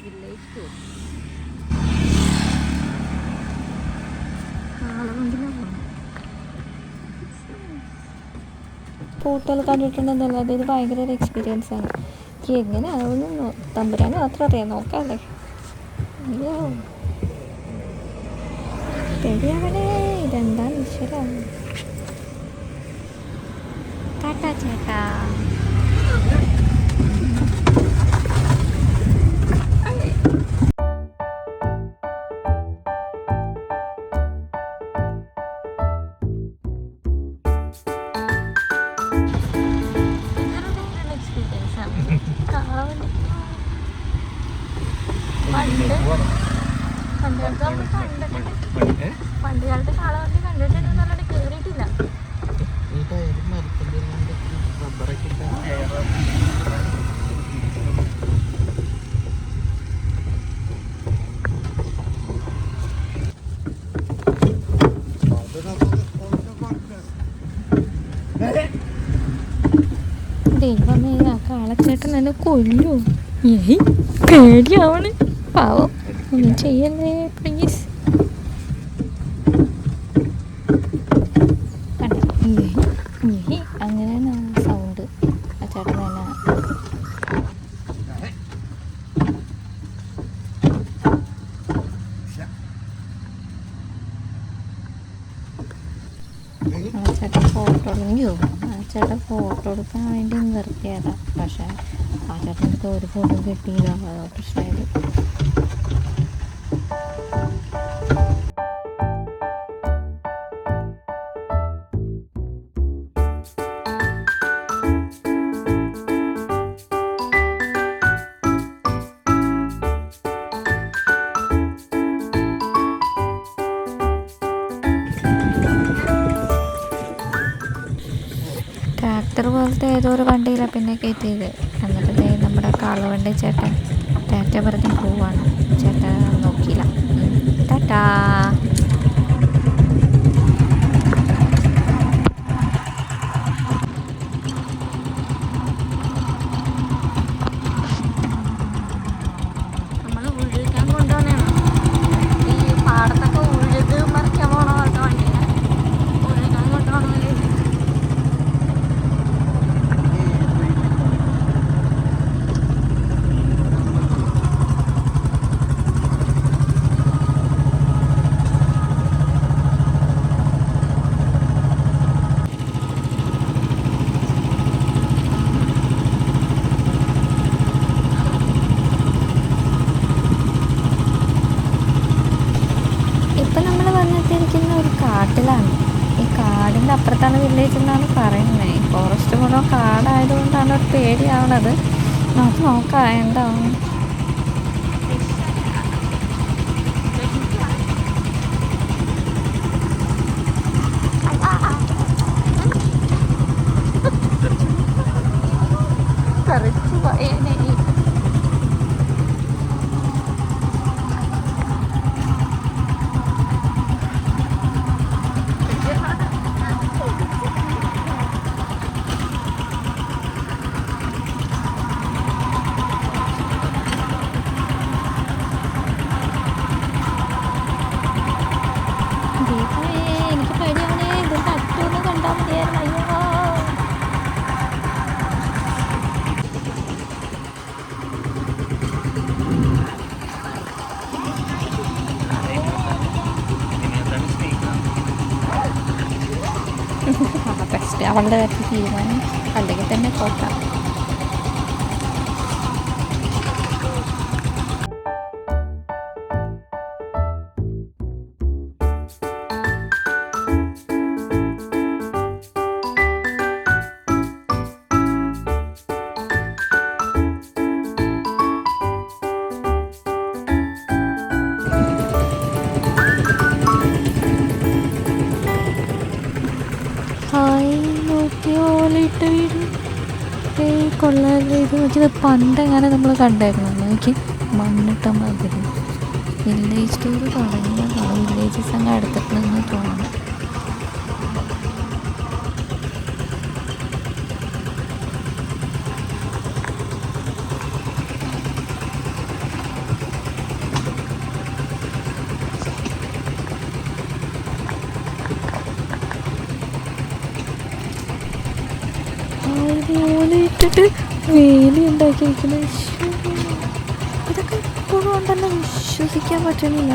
Village tour. ഫോട്ടോകൾ കണ്ടിട്ടുണ്ടെന്നല്ലാതെ ഇത് ഭയങ്കര ഒരു എക്സ്പീരിയൻസ് ആണ്. എനിക്ക് എങ്ങനെ ആവുന്നു തമ്പുരാന് മാത്രം അറിയാം. നോക്കാല്ലേ. അയ്യോ പേടിയാവണേ. ഇതെന്താ ഈശ്വര. ടാറ്റാ ചേട്ടാ. പണ്ട് കാലത്ത് കാളവണ്ടി കണ്ടിട്ടുണ്ടെന്നല്ലാണ്ട് കേറിയിട്ടില്ല. ദൈവമേ, ആ കാളച്ചേട്ടൻ എന്നെ കൊല്ലു. ഏയ് പേടിയാവണ്. പാവം, ഒന്നും ചെയ്യല്ലേ പ്ലീസ്. അങ്ങനെയാണ് സൗണ്ട് ആ ചേട്ടൻ തന്നെ. ആ ചേട്ടൻ ഫോട്ടോ ഫോട്ടോ എടുക്കാൻ വേണ്ടി നിർത്തിയതാണ്. പക്ഷേ ആ ചേട്ടനടുത്ത് ഒരു ഫോട്ടോ കിട്ടിയില്ല. അതാ പ്രശ്നമായത്. ട്രാക്ടർ പോലത്തെ ഏതോ ഒരു വണ്ടിയിലാണ് പിന്നെ കയറ്റിയത്. എന്നിട്ട് നമ്മുടെ കാളവണ്ടി ചേട്ടൻ ടാറ്റ പറഞ്ഞ് പോവാണ്. ചേട്ടൻ നോക്കിയില്ല. ടാറ്റാ. നമ്മൾ ഉഴുക്കാൻ കൊണ്ടുപോകണേണ്. ഈ പാടത്തൊക്കെ ഉഴുത് മറിക്കാൻ പോകണ പോലത്തെ വണ്ടിയാണ്. ഉഴുക്കാൻ കൊണ്ടുപോകണമെങ്കിൽ ഒരു കാട്ടിലാണ്. ഈ കാടിൻ്റെ അപ്പുറത്താണ് വില്ലേജ് എന്നാണ് പറയുന്നത്. ഫോറസ്റ്റ് മുഴുവൻ കാടായതുകൊണ്ടാണ് ഒരു പേടിയാവുന്നത്. നമുക്ക് നോക്കാം എന്താവും. കറിച്ചു പോയേനെ. എനിക്ക് പേടിയാവണേ. ഇത് പറ്റൂന്ന് കണ്ടാൽ മതിയായിരുന്നു. അയ്യോ ബെസ്റ്റ് അവളുടെ കാര്യത്തിൽ തീരുമാനം അല്ലെങ്കിൽ തന്നെ കോട്ടാം. കൊള്ളാതെ ഇത് വെച്ചത് പണ്ടെങ്ങനെ നമ്മൾ കണ്ടായിരുന്നു. നോക്കി മണ്ണിട്ട മാതിരി. വില്ലേജ് ടൂർ തുടങ്ങിയതാണ്. വില്ലേജസ് അങ്ങ് അടുത്തിട്ട് നിന്ന് തോന്നുന്നു. ഇട്ടിട്ട് വേലി ഉണ്ടാക്കിയിരിക്കുന്നത്. ഇതൊക്കെ ഇപ്പോഴും ഉണ്ടല്ലോ, വിശ്വസിക്കാൻ പറ്റണില്ല.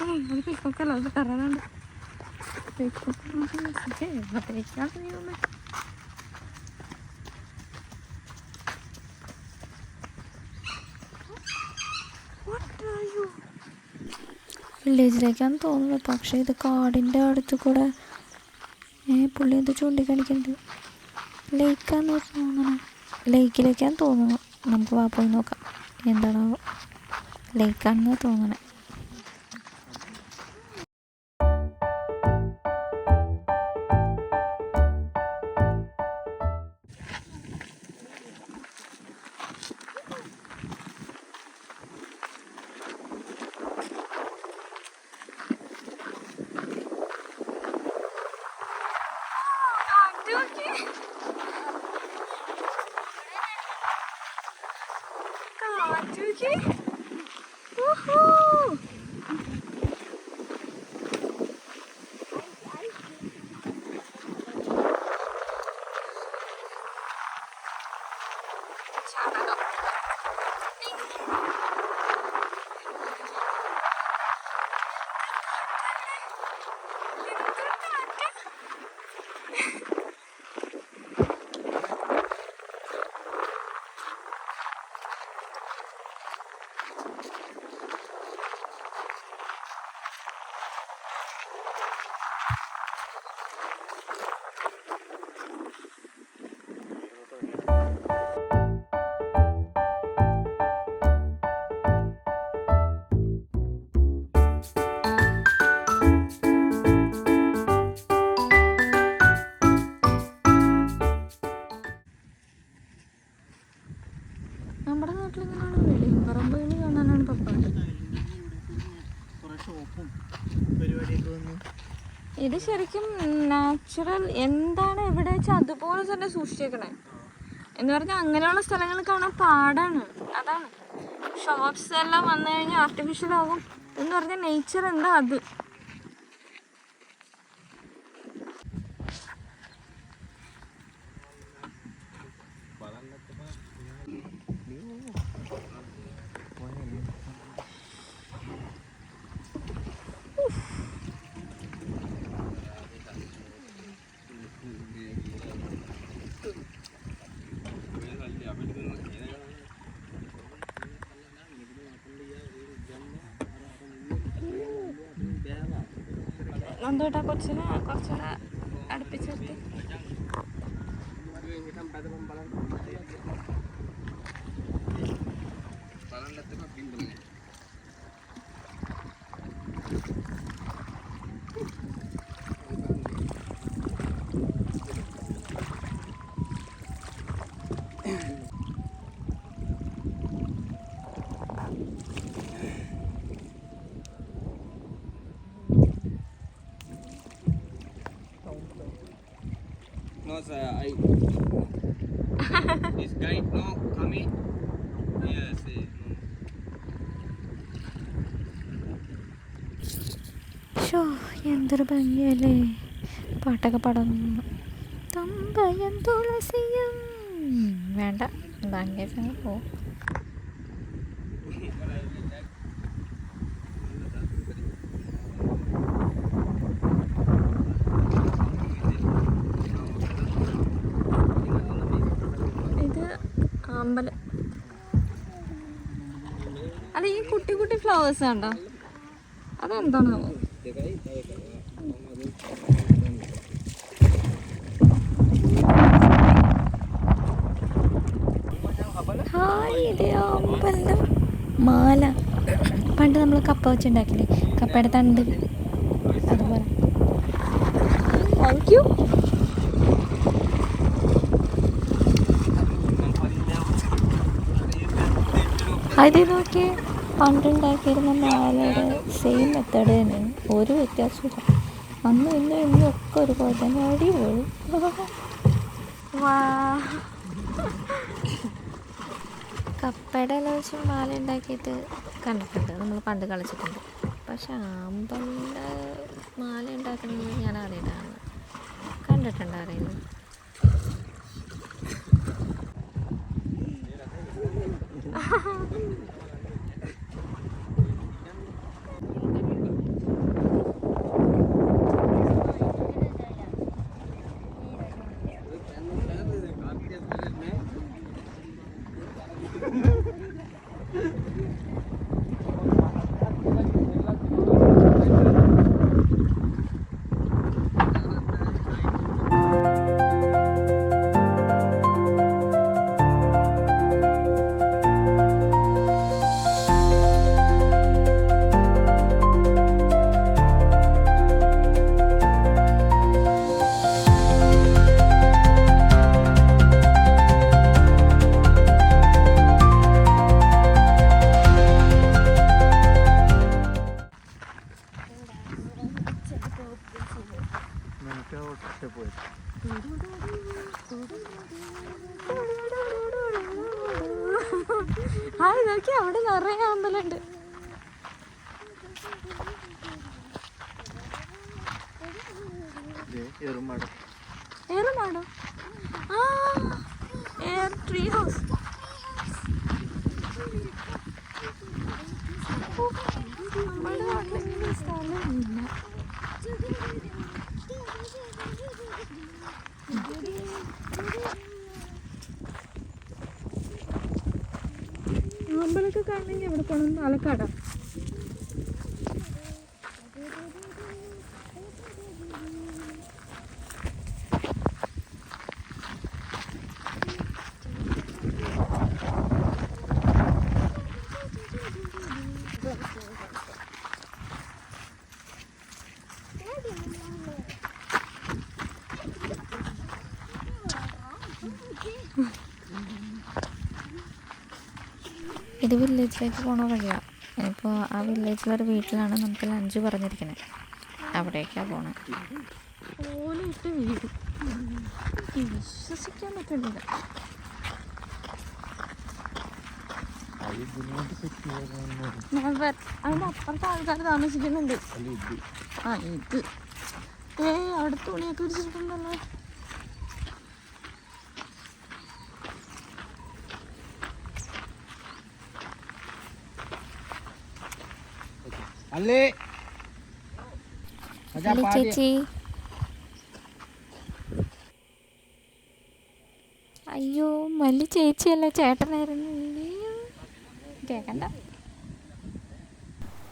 അത് പിക്കൊക്കല്ല, അത് കറന്നുണ്ട്. വില്ലേജിലേക്കാന്ന് തോന്നുന്നു, പക്ഷെ ഇത് കാടിൻ്റെ അടുത്ത് കൂടെ പുള്ളി എന്ത് ചൂണ്ടിക്കാണിക്കുന്നുണ്ട്. ലേക്കാന്ന് തോന്നണം, ലേക്കിലേക്കാന്ന് തോന്നുന്നു. നമുക്ക് വാ പോയി നോക്കാം എന്താണോ. ലേക്കാണെന്ന് തോന്നണേ. നമ്മുടെ നാട്ടിലിങ്ങനെയാണ് വെളിയമ്പറമ്പുകൾ കാണാനാണ് പപ്പാട്. ഇത് ശരിക്കും നാച്ചുറൽ എന്താണ് എവിടെ വെച്ചാൽ അതുപോലെ തന്നെ സൂക്ഷിച്ചേക്കണേ. എന്ന് പറഞ്ഞാൽ അങ്ങനെയുള്ള സ്ഥലങ്ങൾ കാണാൻ പാടാണ്. അതാണ് ഷോപ്സ് എല്ലാം വന്നു കഴിഞ്ഞാൽ ആർട്ടിഫിഷ്യൽ ആകും. എന്ന് പറഞ്ഞാൽ നേച്ചർ എന്താ അത്. നന്ദോട്ടാ കൊച്ചിനെ കുറച്ചുകൂടെ അടുപ്പിച്ചിട്ട് No, sir, this guide no coming. Yes, show എന്തൊരു ഭംഗിയല്ലേ. പാട്ടൊക്കെ പാടുന്നു. തമ്പയം തുളസിയും വേണ്ട, ഭംഗിയ പോ. അമ്പലം അല്ല, ഈ കുട്ടി കുട്ടി ഫ്ലവേഴ്സ് കണ്ടോ, അതെന്താണാവോ. ഹായ്, ഇത് അമ്പലം മാല. പണ്ട് നമ്മൾ കപ്പ വെച്ചുണ്ടാക്കില്ലേ, കപ്പയുടെ തണ്ട് അതും പറ. Thank you. അത് നോക്കിയേ, പണ്ടുണ്ടാക്കിയിരുന്ന മാലയുടെ സെയിം മെത്തേഡ് തന്നെ, ഒരു വ്യത്യാസമില്ല. അന്നും ഇന്നും ഒക്കെ ഒരുപോലെ തന്നെ. അടിപൊളി. കപ്പയുടെ ഇല വെച്ച് മാല ഉണ്ടാക്കിയിട്ട് കണ്ടിട്ടുണ്ട്, നമ്മൾ പണ്ട് കളിച്ചിട്ടുണ്ട്. പക്ഷെ ആമ്പലിൻ്റെ മാല ഉണ്ടാക്കുന്നത് ഞാൻ അറിയിട്ടാണ് കണ്ടിട്ടുണ്ട്. അറിയുന്നത് ഹായ് നോക്കി, അവിടെ നിറയെ അമ്പലമുണ്ട്. ഏറുമാടോ? ആ, എയർ ട്രീ ഹൗസ്. നമ്മുടെ നാട്ടിലെങ്കിലും സ്ഥലമില്ല. അമ്പലമൊക്കെ കാണണമെങ്കിൽ എവിടെ പോകണം? പാലക്കാടാ. ഇത് വില്ലേജിലേക്ക് പോണ വഴിയാണ്. ഇപ്പോൾ ആ വില്ലേജിലൊരു വീട്ടിലാണ് നമുക്ക് ലഞ്ച് പറഞ്ഞിരിക്കുന്നത്. അവിടേക്കാണ് പോണേ. ഓലിട്ട് വീട് വിശ്വസിക്കാൻ പറ്റുന്നില്ല. അതിൻ്റെ അപ്പുറത്തെ ആൾക്കാർ താമസിക്കുന്നുണ്ട്. ആ ഇത് അവിടെ തുണിയൊക്കെ വിരിച്ചിട്ടുണ്ടല്ലോ. ചേച്ചി, അയ്യോ മല്ലി ചേച്ചിയല്ല, ചേട്ടനായിരുന്നു. കേക്കണ്ട.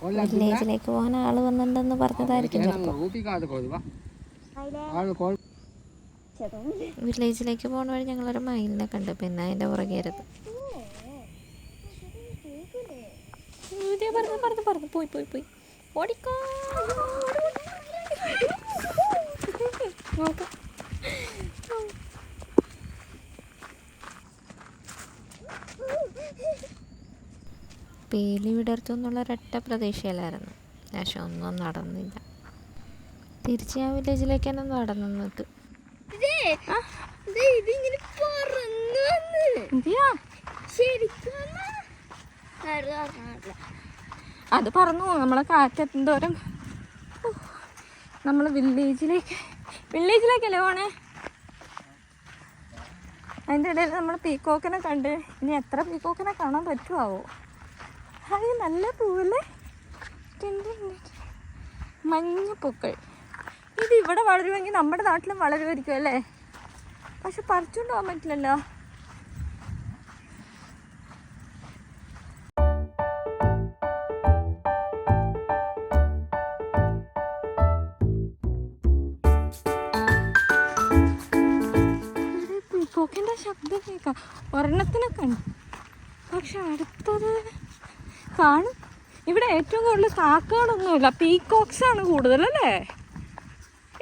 വില്ലേജിലേക്ക് പോകാൻ ആള് വന്നിട്ടുണ്ടെന്ന് പറഞ്ഞതായിരിക്കും ചിലപ്പോൾ. വില്ലേജിലേക്ക് പോകണ വഴി ഞങ്ങളൊരു മയിലിനെ കണ്ടു. പിന്നെ അതിൻ്റെ പുറകെയായിരുന്നു. പറഞ്ഞു പോയി ഓടിക്കോ. നോക്കാം. പേലി വിടർത്തു ഒരൊറ്റ പ്രതീക്ഷയിലായിരുന്നു. പക്ഷെ ഒന്നും നടന്നില്ല. തിരിച്ച് ഞാൻ വില്ലേജിലേക്ക് തന്നെ നടന്നത്. അത് പറന്നു. നമ്മളെ കാറ്റെത്തുന്തോറും നമ്മൾ വില്ലേജിലേക്കല്ലേ പോണേ. അതിൻ്റെ ഇടയിൽ നമ്മൾ പീക്കോക്കിനെ കണ്ട്. ഇനി എത്ര പീക്കോക്കിനെ കാണാൻ പറ്റുമാവോ? അത് നല്ല പൂവല്ലേ, മഞ്ഞപ്പൂക്കൾ. ഇത് ഇവിടെ വളരുമെങ്കിൽ നമ്മുടെ നാട്ടിലും വളരുമായിരിക്കും അല്ലേ? പക്ഷെ പറിച്ചുകൊണ്ട് പോകാൻ പറ്റില്ലല്ലോ. പീക്കോക്കിൻ്റെ ശബ്ദം കേൾക്കാം. ഒരെണ്ണത്തിനെ കണ്ടു, പക്ഷെ അടുത്തത് കാണും ഇവിടെ ഏറ്റവും കൂടുതൽ കാക്കകളൊന്നുമില്ല, പീകോക്സ് ആണ് കൂടുതലല്ലേ?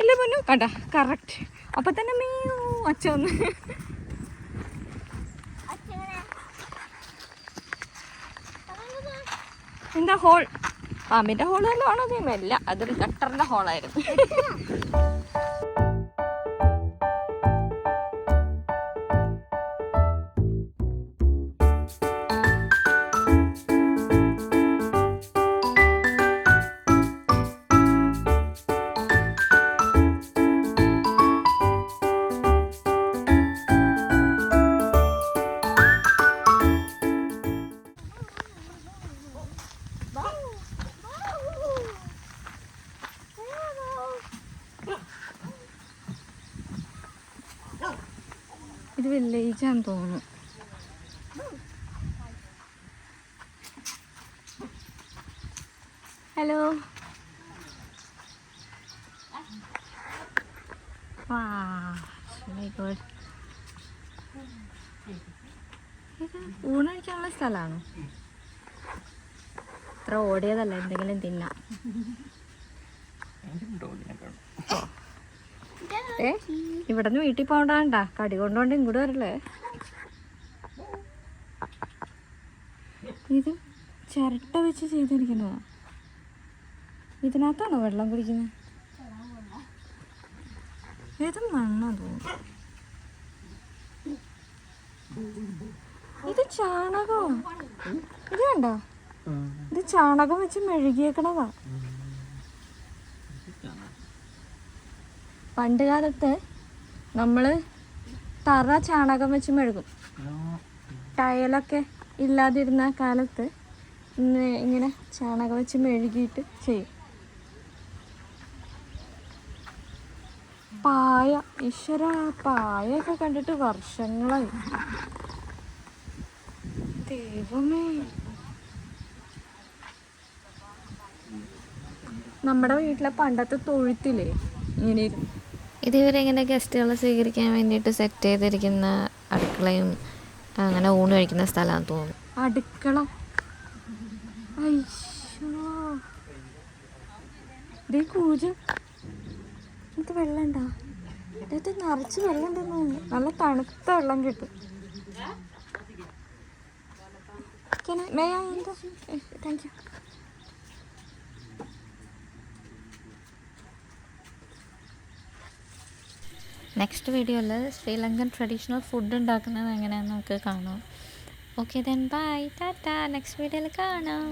ഇല്ല പൊന്നു, കണ്ട കറക്റ്റ്. അപ്പം തന്നെ മീ ഒച്ച വന്ന്. എന്താ ഹോൾ? പാമ്പിൻ്റെ ഹോൾ വല്ലതും ആണോ? അല്ല, അതൊരു ഗട്ടറിൻ്റെ ഹോളായിരുന്നു. ഇത് വില്ലേജാന്ന് തോന്നുന്നു. ഹലോ. ഗുഡ്. ഇത് ഊണഴിക്കാനുള്ള സ്ഥലമാണോ? ഇത്ര ഓടിയതല്ല, എന്തെങ്കിലും തിന്നാം. ഇവിടെ നിന്ന് വീട്ടിൽ പോകണ്ട, കടി കൊണ്ടോണ്ട് ഇങ്ങോട്ട് വരല്ലേ. ഇത് ചിരട്ട വെച്ച് ചെയ്തിരിക്കുന്നതാ. ഇതിനകത്താണോ വെള്ളം കുടിക്കുന്നത്? ഏത് മണ്ണാ തോന്നുന്നു. ഇത് ചാണകോ? ഇത് കണ്ടോ? ഇത് ചാണകം വെച്ച് മെഴുകിയേക്കണതാ. പണ്ട് കാലത്ത് നമ്മൾ തറ ചാണകം വെച്ച് മെഴുകും. ടയലൊക്കെ ഇല്ലാതിരുന്ന കാലത്ത് ഇങ്ങനെ ചാണകം വെച്ച് മെഴുകിയിട്ട് ചെയ്യും. പായ, ഈശ്വര, പായൊക്കെ കണ്ടിട്ട് വർഷങ്ങളായി. ദൈവമേ, നമ്മുടെ വീട്ടിലെ പണ്ടത്തെ തൊഴുത്തില്ലേ ഇങ്ങനെ ഇരുന്നു. ഇതിവരെ ഇങ്ങനെ ഗസ്റ്റുകളെ സ്വീകരിക്കാൻ വേണ്ടിയിട്ട് സെറ്റ് ചെയ്തിരിക്കുന്ന അടുക്കളയും അങ്ങനെ ഊണ് കഴിക്കുന്ന സ്ഥലമാണെന്ന് തോന്നുന്നു. അടുക്കള, അയ്യോ, ഇതേ കൂജ. ഇത് വെള്ളം ഉണ്ടോ? ഇത് നിറച്ച് വെള്ളം ഉണ്ടെന്ന് തോന്നുന്നു. നല്ല തണുത്ത വെള്ളം കിട്ടും. Thank you. നെക്സ്റ്റ് വീഡിയോയിൽ ശ്രീലങ്കൻ ട്രഡീഷണൽ ഫുഡ് ഉണ്ടാക്കുന്നത് എങ്ങനെയാണെന്ന് നമുക്ക് കാണാം. Okay then bye, Tata. Next വീഡിയോയിൽ കാണാം.